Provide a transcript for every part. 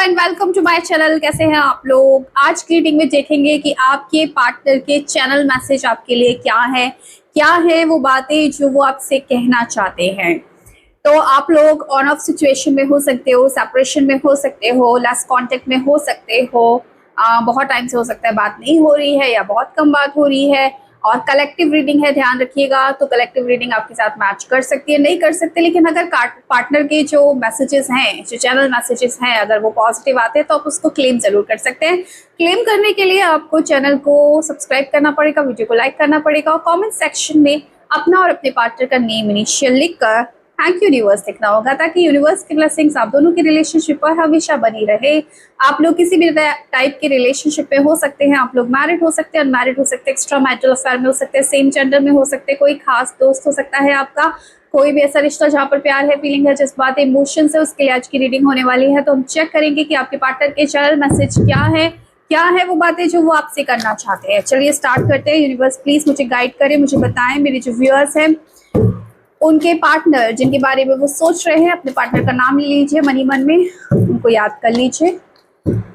And welcome to my channel. कैसे हैं आप लोग? आज की रीडिंग में देखेंगे कि आपके पार्टनर के चैनल मैसेज आपके लिए क्या है वो बातें जो वो आपसे कहना चाहते हैं। तो आप लोग ऑन ऑफ सिचुएशन में हो सकते हो, सेपरेशन में हो सकते हो, लेस कांटेक्ट में हो सकते हो, बहुत टाइम से हो सकता है बात नहीं हो रही है या बहुत कम बात हो रही है। और कलेक्टिव रीडिंग है, ध्यान रखिएगा। तो कलेक्टिव रीडिंग आपके साथ मैच कर सकती है, नहीं कर सकते, लेकिन अगर पार्टनर के जो मैसेजेस हैं, जो चैनल मैसेजेस हैं, अगर वो पॉजिटिव आते हैं तो आप उसको क्लेम जरूर कर सकते हैं। क्लेम करने के लिए आपको चैनल को सब्सक्राइब करना पड़ेगा, वीडियो को लाइक करना पड़ेगा और कॉमेंट सेक्शन में अपना और अपने पार्टनर का नेम इनिशियल लिख कर थैंक यू यूनिवर्स लिखना होगा, ताकि यूनिवर्स की ब्लेसिंग्स आप दोनों की रिलेशनशिप पर हमेशा बनी रहे। आप लोग किसी भी टाइप के रिलेशनशिप में हो सकते हैं, आप लोग मैरिड हो सकते हैं, अनमैरिड हो सकते हैं, एक्स्ट्रा मैरिटल अफेयर में हो सकते हैं, सेम जेंडर में हो सकते हैं, कोई खास दोस्त हो सकता है आपका, कोई भी ऐसा रिश्ता जहाँ पर प्यार है, फीलिंग है, जज्बात है, इमोशंस है, उसके लिए आज की रीडिंग होने वाली है। तो हम चेक करेंगे कि आपके पार्टनर के चैनल मैसेज क्या है वो बातें जो वो आपसे करना चाहते हैं। चलिए स्टार्ट करते हैं। यूनिवर्स प्लीज मुझे गाइड करें, मुझे बताएं, मेरे जो व्यूअर्स हैं उनके पार्टनर जिनके बारे में वो सोच रहे हैं, अपने पार्टनर का नाम ले लीजिए, मनी मन में उनको याद कर लीजिए।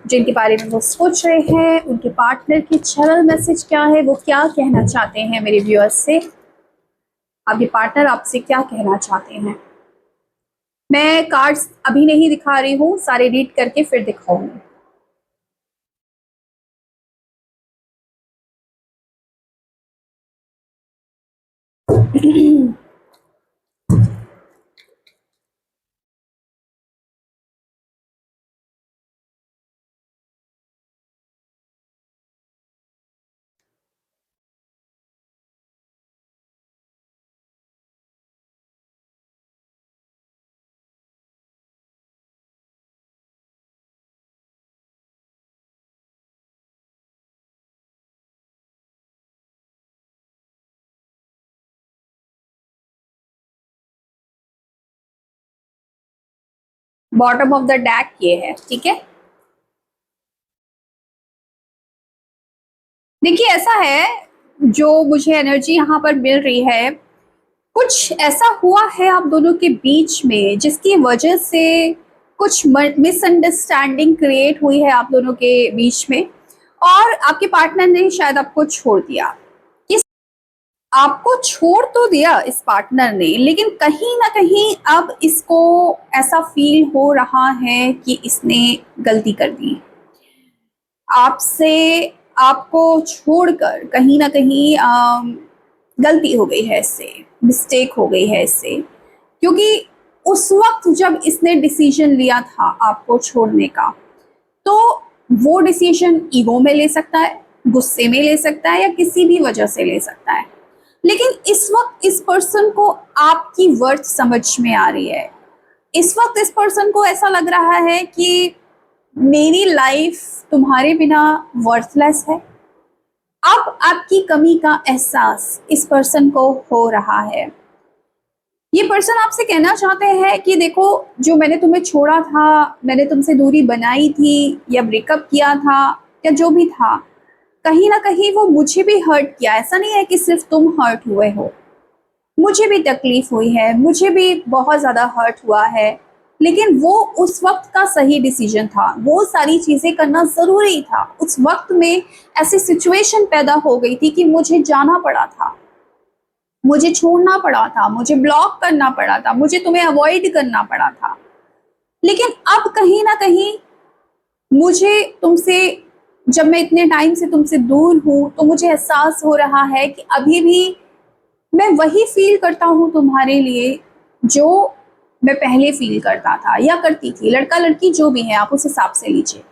जिनके बारे में वो सोच रहे हैं उनके पार्टनर की चैनल मैसेज क्या है, वो क्या कहना चाहते हैं मेरे व्यूअर्स से। आपके पार्टनर आपसे क्या कहना चाहते हैं। मैं कार्ड्स अभी नहीं दिखा रही हूँ, सारे रीड करके फिर दिखाऊंगी। बॉटम ऑफ द डेक ये है, ठीक है। देखिए ऐसा है, जो मुझे एनर्जी यहाँ पर मिल रही है, कुछ ऐसा हुआ है आप दोनों के बीच में जिसकी वजह से कुछ मिसअंडरस्टैंडिंग क्रिएट हुई है आप दोनों के बीच में, और आपके पार्टनर ने शायद आपको छोड़ दिया। इस आपको छोड़ तो दिया इस पार्टनर ने, लेकिन कहीं ना कहीं अब इसको ऐसा फील हो रहा है कि इसने गलती कर दी आपसे, आपको छोड़कर कहीं ना कहीं गलती हो गई है इससे, मिस्टेक हो गई है इससे। क्योंकि उस वक्त जब इसने डिसीजन लिया था आपको छोड़ने का, तो वो डिसीजन ईगो में ले सकता है, गुस्से में ले सकता है, या किसी भी वजह से ले सकता है। लेकिन इस वक्त इस पर्सन को आपकी वर्थ समझ में आ रही है। इस वक्त इस पर्सन को ऐसा लग रहा है कि मेरी लाइफ तुम्हारे बिना वर्थलेस है। अब आपकी कमी का एहसास इस पर्सन को हो रहा है। ये पर्सन आपसे कहना चाहते हैं कि देखो, जो मैंने तुम्हें छोड़ा था, मैंने तुमसे दूरी बनाई थी या ब्रेकअप किया था या जो भी था, कहीं ना कहीं वो मुझे भी हर्ट किया। ऐसा नहीं है कि सिर्फ तुम हर्ट हुए हो, मुझे भी तकलीफ हुई है, मुझे भी बहुत ज़्यादा हर्ट हुआ है। लेकिन वो उस वक्त का सही डिसीजन था, वो सारी चीज़ें करना ज़रूरी था। उस वक्त में ऐसी सिचुएशन पैदा हो गई थी कि मुझे जाना पड़ा था, मुझे छोड़ना पड़ा था, मुझे ब्लॉक करना पड़ा था, मुझे तुम्हें अवॉइड करना पड़ा था। लेकिन अब कहीं ना कहीं मुझे तुमसे, जब मैं इतने टाइम से तुमसे दूर हूँ, तो मुझे एहसास हो रहा है कि अभी भी मैं वही फील करता हूँ तुम्हारे लिए जो मैं पहले फील करता था या करती थी। लड़का लड़की जो भी है आप उस हिसाब से लीजिए,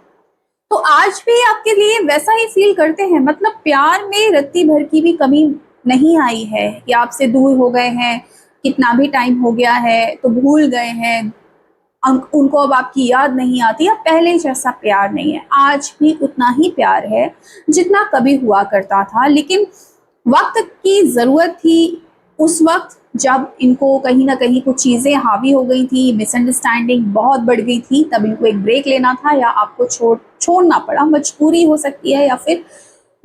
तो आज भी आपके लिए वैसा ही फील करते हैं। मतलब प्यार में रत्ती भर की भी कमी नहीं आई है, या आपसे दूर हो गए हैं, कितना भी टाइम हो गया है तो भूल गए हैं, उनको अब आपकी याद नहीं आती, अब पहले जैसा प्यार नहीं है। आज भी उतना ही प्यार है जितना कभी हुआ करता था, लेकिन वक्त की ज़रूरत थी। उस वक्त जब इनको कहीं ना कहीं कुछ चीज़ें हावी हो गई थी, मिसअंडरस्टैंडिंग बहुत बढ़ गई थी, तब इनको एक ब्रेक लेना था, या आपको छोड़ना पड़ा। मजबूरी हो सकती है, या फिर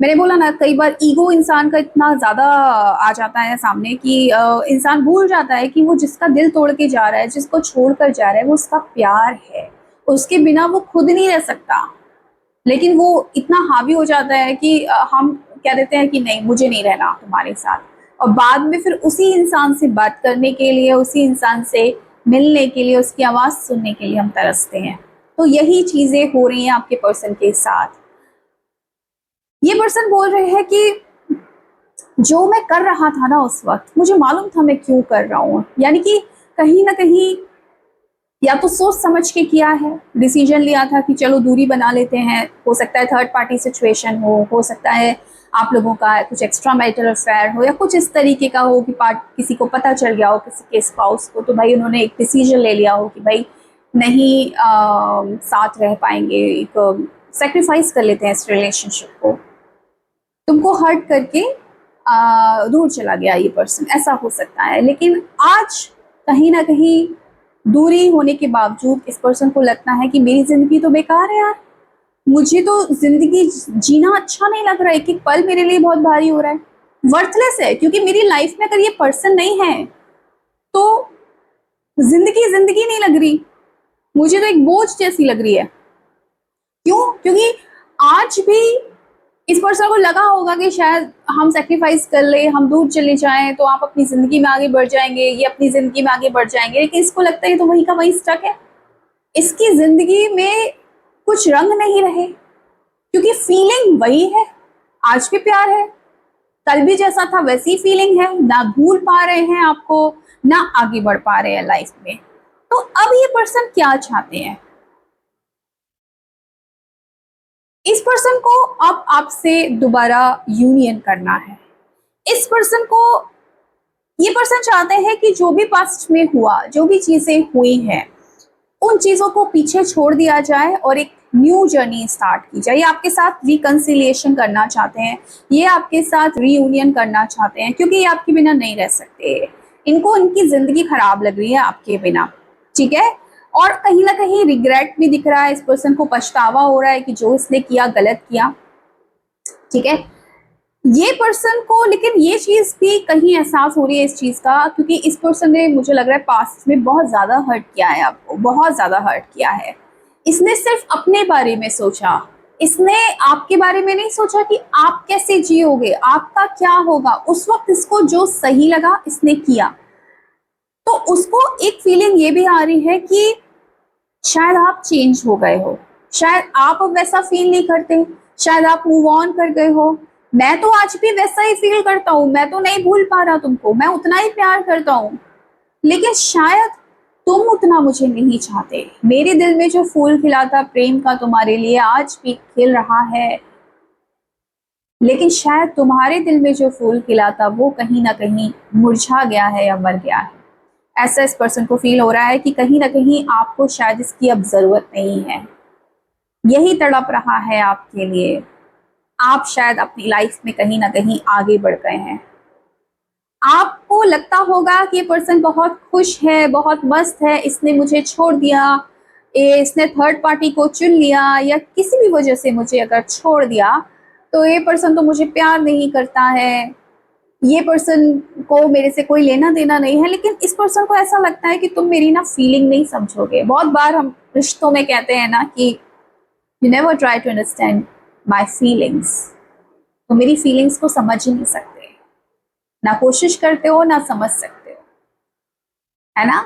मैंने बोला ना, कई बार ईगो इंसान का इतना ज़्यादा आ जाता है सामने कि इंसान भूल जाता है कि वो जिसका दिल तोड़ के जा रहा है, जिसको छोड़ कर जा रहा है, वो उसका प्यार है, उसके बिना वो खुद नहीं रह सकता, लेकिन वो इतना हावी हो जाता है कि हम कह देते हैं कि नहीं, मुझे नहीं रहना तुम्हारे साथ, और बाद में फिर उसी इंसान से बात करने के लिए, उसी इंसान से मिलने के लिए, उसकी आवाज़ सुनने के लिए हम तरसते हैं। तो यही चीज़ें हो रही हैं आपके पर्सन के साथ। ये पर्सन बोल रहे हैं कि जो मैं कर रहा था ना उस वक्त, मुझे मालूम था मैं क्यों कर रहा हूँ, यानी कि कहीं ना कहीं या तो सोच समझ के किया है, डिसीजन लिया था कि चलो दूरी बना लेते हैं। हो सकता है थर्ड पार्टी सिचुएशन हो सकता है आप लोगों का कुछ एक्स्ट्रा मैरिटल अफेयर हो, या कुछ इस तरीके का हो कि किसी को पता चल गया हो, किसी के स्पाउस को, तो भाई उन्होंने एक डिसीजन ले लिया हो कि भाई नहीं साथ रह पाएंगे, एक सेक्रीफाइस कर लेते हैं इस रिलेशनशिप को, तुमको हर्ट करके दूर चला गया ये पर्सन, ऐसा हो सकता है। लेकिन आज कहीं ना कहीं दूरी होने के बावजूद इस पर्सन को लगता है कि मेरी जिंदगी तो बेकार है यार, मुझे तो जिंदगी जीना अच्छा नहीं लग रहा है, एक एक पल मेरे लिए बहुत भारी हो रहा है, वर्थलेस है, क्योंकि मेरी लाइफ में अगर ये पर्सन नहीं है तो जिंदगी जिंदगी नहीं लग रही, मुझे तो एक बोझ जैसी लग रही है। क्यों? क्योंकि आज भी इस पर्सन को लगा होगा कि शायद हम सेक्रीफाइस कर ले, हम दूर चले जाएं तो आप अपनी जिंदगी में आगे बढ़ जाएंगे, ये अपनी जिंदगी में आगे बढ़ जाएंगे, लेकिन इसको लगता है तो वही का वही स्टक है, इसकी जिंदगी में कुछ रंग नहीं रहे, क्योंकि फीलिंग वही है। आज भी प्यार है, कल भी जैसा था वैसी फीलिंग है, ना भूल पा रहे हैं आपको, ना आगे बढ़ पा रहे हैं लाइफ में। तो अब ये पर्सन क्या चाहते हैं? इस पर्सन को अब आपसे दोबारा यूनियन करना है। इस पर्सन को, ये पर्सन चाहते हैं कि जो भी पास्ट में हुआ, जो भी चीजें हुई हैं, उन चीजों को पीछे छोड़ दिया जाए और एक न्यू जर्नी स्टार्ट की जाए। ये आपके साथ रिकंसिलिएशन करना चाहते हैं, ये आपके साथ रीयूनियन करना चाहते हैं, क्योंकि ये आपके बिना नहीं रह सकते, इनको इनकी जिंदगी खराब लग रही है आपके बिना, ठीक है। और कहीं ना कहीं रिग्रेट भी दिख रहा है, इस पर्सन को पछतावा हो रहा है कि जो इसने किया गलत किया, ठीक है। ये पर्सन को लेकिन ये चीज भी कहीं एहसास हो रही है इस चीज का, क्योंकि इस पर्सन ने, मुझे लग रहा है, पास्ट में बहुत ज्यादा हर्ट किया है आपको, बहुत ज्यादा हर्ट किया है। इसने सिर्फ अपने बारे में सोचा, इसने आपके बारे में नहीं सोचा कि आप कैसे जियोगे, आपका क्या होगा। उस वक्त इसको जो सही लगा इसने किया, तो उसको एक फीलिंग ये भी आ रही है कि शायद आप चेंज हो गए हो, शायद आप अब वैसा फील नहीं करते, शायद आप मूव ऑन कर गए हो। मैं तो आज भी वैसा ही फील करता हूँ, मैं तो नहीं भूल पा रहा तुमको, मैं उतना ही प्यार करता हूँ, लेकिन शायद तुम उतना मुझे नहीं चाहते। मेरे दिल में जो फूल खिला था प्रेम का तुम्हारे लिए, आज भी खिल रहा है, लेकिन शायद तुम्हारे दिल में जो फूल खिला था वो कहीं ना कहीं मुरझा गया है या मर गया है। ऐसा इस पर्सन को फील हो रहा है कि कहीं ना कहीं आपको शायद इसकी अब जरूरत नहीं है, यही तड़प रहा है आपके लिए। आप शायद अपनी लाइफ में कहीं ना कहीं आगे बढ़ गए हैं। आपको लगता होगा कि ये पर्सन बहुत खुश है, बहुत मस्त है, इसने मुझे छोड़ दिया, इसने थर्ड पार्टी को चुन लिया, या किसी भी वजह से मुझे अगर छोड़ दिया तो ये पर्सन तो मुझे प्यार नहीं करता है, ये पर्सन को मेरे से कोई लेना देना नहीं है। लेकिन इस पर्सन को ऐसा लगता है कि तुम मेरी ना फीलिंग नहीं समझोगे। बहुत बार हम रिश्तों में कहते हैं ना कि you never try to understand my feelings, तो मेरी फीलिंग्स को समझ ही नहीं सकते, ना कोशिश करते हो ना समझ सकते हो, है ना।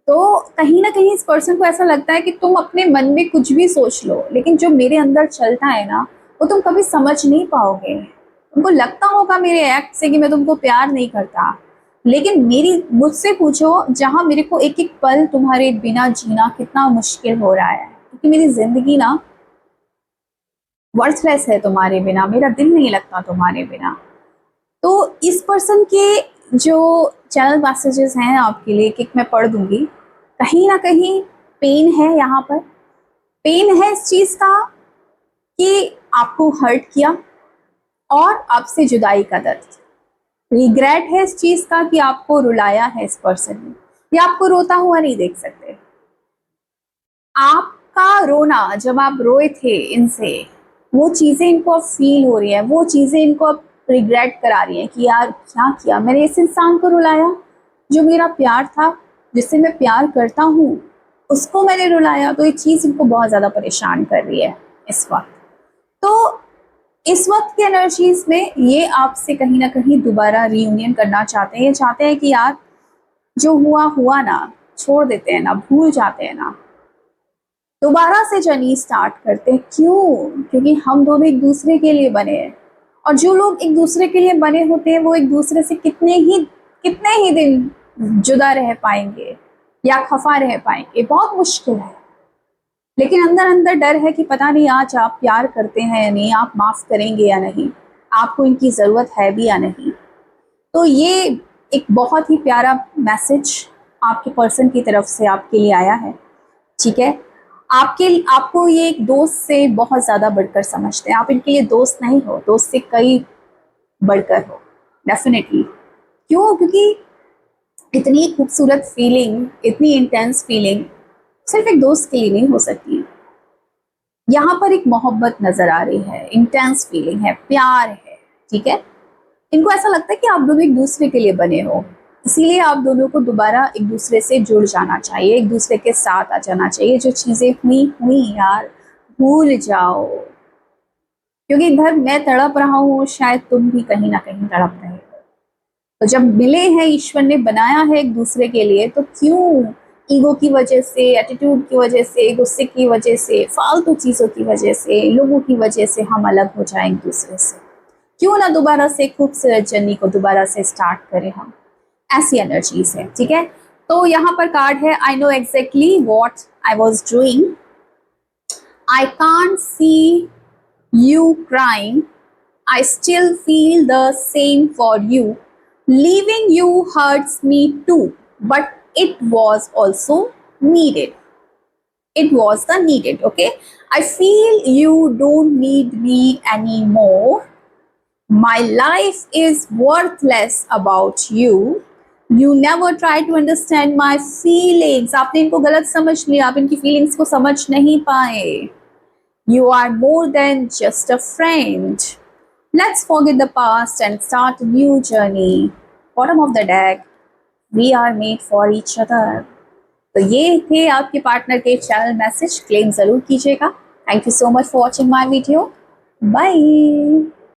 तो कहीं ना कहीं इस पर्सन को ऐसा लगता है कि तुम अपने मन में कुछ भी सोच लो, लेकिन जो मेरे अंदर चलता है ना वो तुम कभी समझ नहीं पाओगे। तुमको लगता होगा मेरे एक्ट से कि मैं तुमको प्यार नहीं करता, लेकिन मेरी मुझसे पूछो, जहां मेरे को एक एक पल तुम्हारे बिना जीना कितना मुश्किल हो रहा है, क्योंकि मेरी जिंदगी ना वर्थलेस है तुम्हारे बिना, मेरा दिल नहीं लगता तुम्हारे बिना। तो इस पर्सन के जो चैनल मैसेजेस हैं आपके लिए, कि मैं पढ़ दूंगी, कहीं ना कहीं पेन है यहाँ पर। पेन है इस चीज का कि आपको हर्ट किया और आपसे जुदाई का दर्द। रिग्रेट है इस चीज का कि आपको रुलाया है इस पर्सन ने, या आपको रोता हुआ नहीं देख सकते। आपका रोना, जब आप रोए थे इनसे, वो चीजें इनको अब फील हो रही है, वो चीजें इनको अब रिग्रेट करा रही है कि यार क्या किया, मैंने इस इंसान को रुलाया जो मेरा प्यार था, जिससे मैं प्यार करता हूँ, उसको मैंने रुलाया, तो ये चीज़ इनको बहुत ज़्यादा परेशान कर रही है इस वक्त। तो इस वक्त की एनर्जीज में ये आपसे कहीं ना कहीं दोबारा रीयूनियन करना चाहते हैं। ये चाहते हैं कि यार जो हुआ हुआ ना, छोड़ देते हैं ना, भूल जाते हैं ना, दोबारा से जर्नी स्टार्ट करते हैं। क्यों? क्योंकि हम दोनों एक दूसरे के लिए बने हैं, और जो लोग एक दूसरे के लिए बने होते हैं वो एक दूसरे से कितने ही दिन जुदा रह पाएंगे या खफा रह पाएंगे, बहुत मुश्किल है। लेकिन अंदर अंदर डर है कि पता नहीं आज आप प्यार करते हैं या नहीं, आप माफ करेंगे या नहीं, आपको इनकी ज़रूरत है भी या नहीं। तो ये एक बहुत ही प्यारा मैसेज आपके पर्सन की तरफ से आपके लिए आया है, ठीक है। आपको ये एक दोस्त से बहुत ज़्यादा बढ़कर समझते हैं, आप इनके लिए दोस्त नहीं हो, दोस्त से कई बढ़कर हो डेफिनेटली। क्यों? क्योंकि इतनी खूबसूरत फीलिंग, इतनी इंटेंस फीलिंग सिर्फ एक दोस्त के लिए नहीं हो सकती। यहाँ पर एक मोहब्बत नजर आ रही है, इंटेंस फीलिंग है, प्यार है, ठीक है। इनको ऐसा लगता है कि आप दोनों एक दूसरे के लिए बने हो, इसीलिए आप दोनों को दोबारा एक दूसरे से जुड़ जाना चाहिए, एक दूसरे के साथ आ जाना चाहिए। जो चीज़ें हुई हुई यार भूल जाओ, क्योंकि इधर मैं तड़प रहा हूँ, शायद तुम भी कहीं ना कहीं तड़प रहे हो। तो जब मिले हैं, ईश्वर ने बनाया है एक दूसरे के लिए, तो क्यों ईगो की वजह से, एटीट्यूड की वजह से, गुस्से की वजह से, फालतू चीज़ों की वजह से, लोगों की वजह से हम अलग हो जाएं एक दूसरे से? क्यों ना दोबारा से खूबसूरत जर्नी को दोबारा से स्टार्ट करें हम। ऐसी एनर्जीज है, ठीक है। तो यहाँ पर कार्ड है, I know exactly what I was doing, I can't see you crying, I still feel the same for you. Leaving you hurts me too, but it was also needed. It was the needed, okay? I feel you don't need me anymore. My life is worthless about you. You never try to understand my feelings. आपने इनको गलत समझ लिया, आप इनकी feelings को समझ नहीं पाए. You are more than just a friend. Let's forget the past and start a new journey. Bottom of the deck, we are made for each other. तो ये थे आपके पार्टनर के चैनल मैसेज, क्लेम जरूर कीजिएगा। Thank you so much for watching my video. Bye.